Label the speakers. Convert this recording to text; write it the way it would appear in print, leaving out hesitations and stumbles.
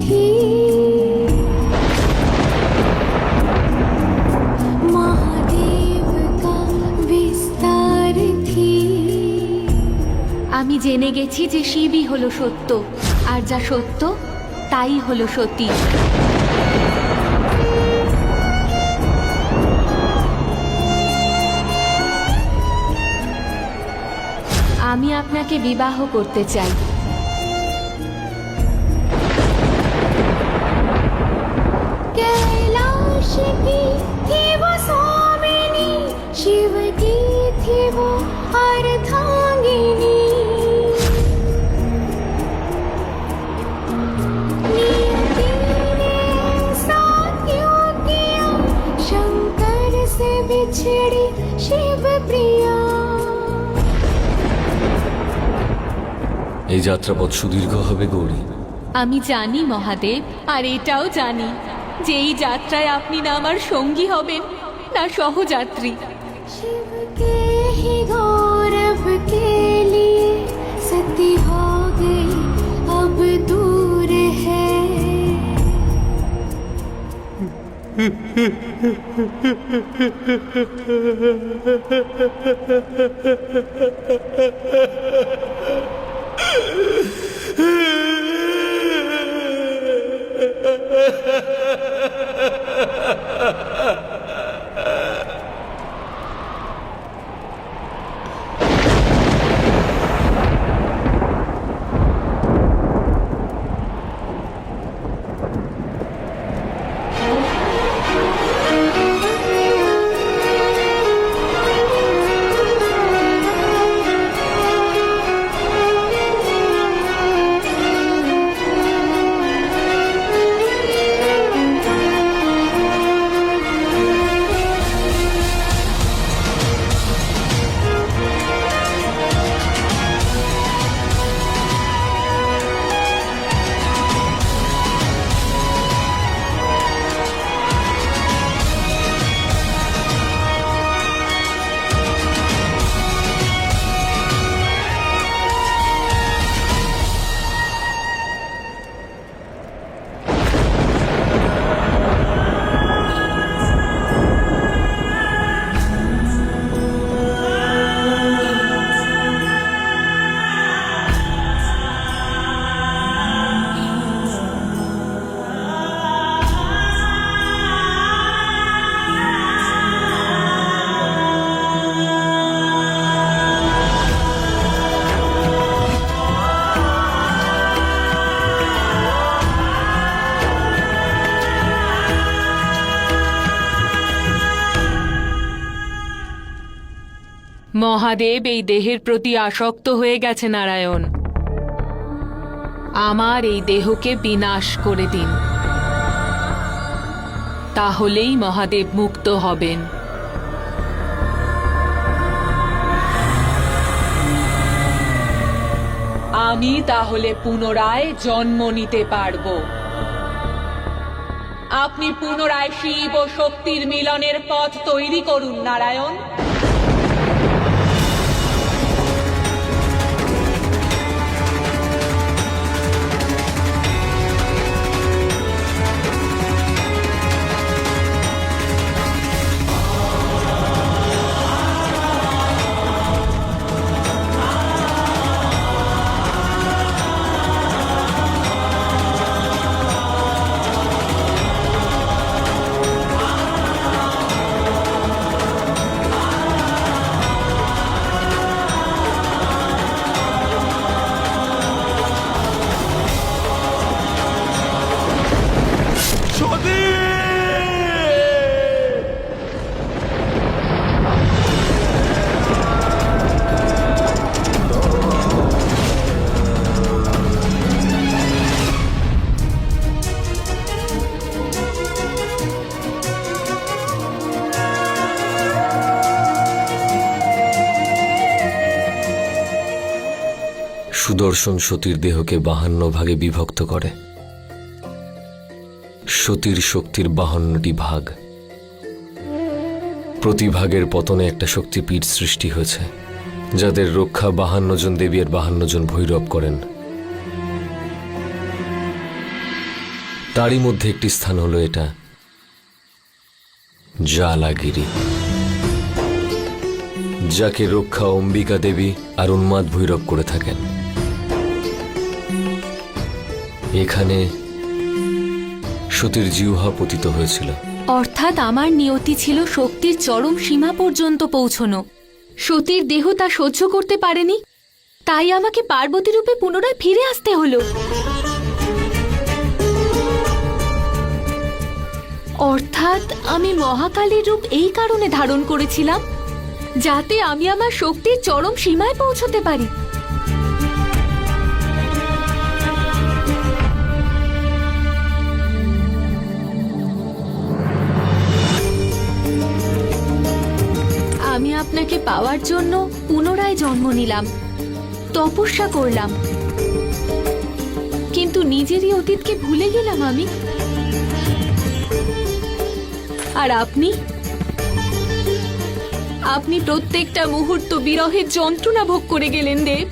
Speaker 1: थी, महादेव का विस्तार थी।
Speaker 2: আমি জেনে গেছি যে শিবই হলো সত্য, আর যা সত্য তাই হলো সতী। আমি আপনাকে বিবাহ করতে চাই।
Speaker 1: कैलाश की थी वो स्वामिनी, शिव की थी वो अर्धांगिनी। नियति ने साथ क्यों किया, शंकर से बिछड़ी शिव प्रिया।
Speaker 3: এই যাত্রাপথ সুদীর্ঘ হবে গৌরী।
Speaker 2: আমি জানি মহাদেব, আর এটাও জানি যে এই যাত্রায় আপনি না আমার সঙ্গী হবেন, না সহযাত্রী।
Speaker 1: शिव के ही गौरव के लिए सती हो गई, अब दूर है।
Speaker 2: মহাদেব এই দেহের প্রতি আসক্ত হয়ে গেছে নারায়ণ। আমার এই দেহকে বিনাশ করে দিন, তাহলেই মহাদেব মুক্ত হবেন। আমি তাহলে পুনরায় জন্ম নিতে পারব। আপনি পুনরায় শিব ও শক্তির মিলনের পথ তৈরি করুন নারায়ণ।
Speaker 3: সুদর্শন সতীর দেহকে 52 ভাগে বিভক্ত করে। সতীর শক্তির 52টি ভাগ। প্রতি ভাগের পতনে একটা শক্তিপীঠ সৃষ্টি হয়েছে, যাদের রক্ষা 52 জন দেবী আর 52 জন ভৈরব করেন। তারই মধ্যে একটি স্থান হলো এটা, জ্বালাগিরি, যাকে রক্ষা অম্বিকা দেবী আর উন্মাদ ভৈরব করে থাকেন। এখানে সতীর জিহ্বা পতিত হয়েছিল।
Speaker 2: অর্থাৎ আমার নিয়তি ছিল শক্তির চরম সীমা পর্যন্ত পৌঁছনো। সতীর দেহ তা সহ্য করতে পারেনি, তাই আমাকে পার্বতী রূপে পুনরায় ফিরে আসতে হলো। অর্থাৎ আমি মহাকালীর রূপ এই কারণে ধারণ করেছিলাম, যাতে আমি আমার শক্তির চরম সীমায় পৌঁছতে পারি। আমি আপনাকে পাওয়ার জন্য পুনরায় জন্ম নিলাম, তপস্যা করলাম, কিন্তু নিজেরই অতীতকে ভুলে গেলাম আমি। আর আপনি প্রত্যেকটা মুহূর্ত বিরহের যন্ত্রণা ভোগ করে গেলেন দেব।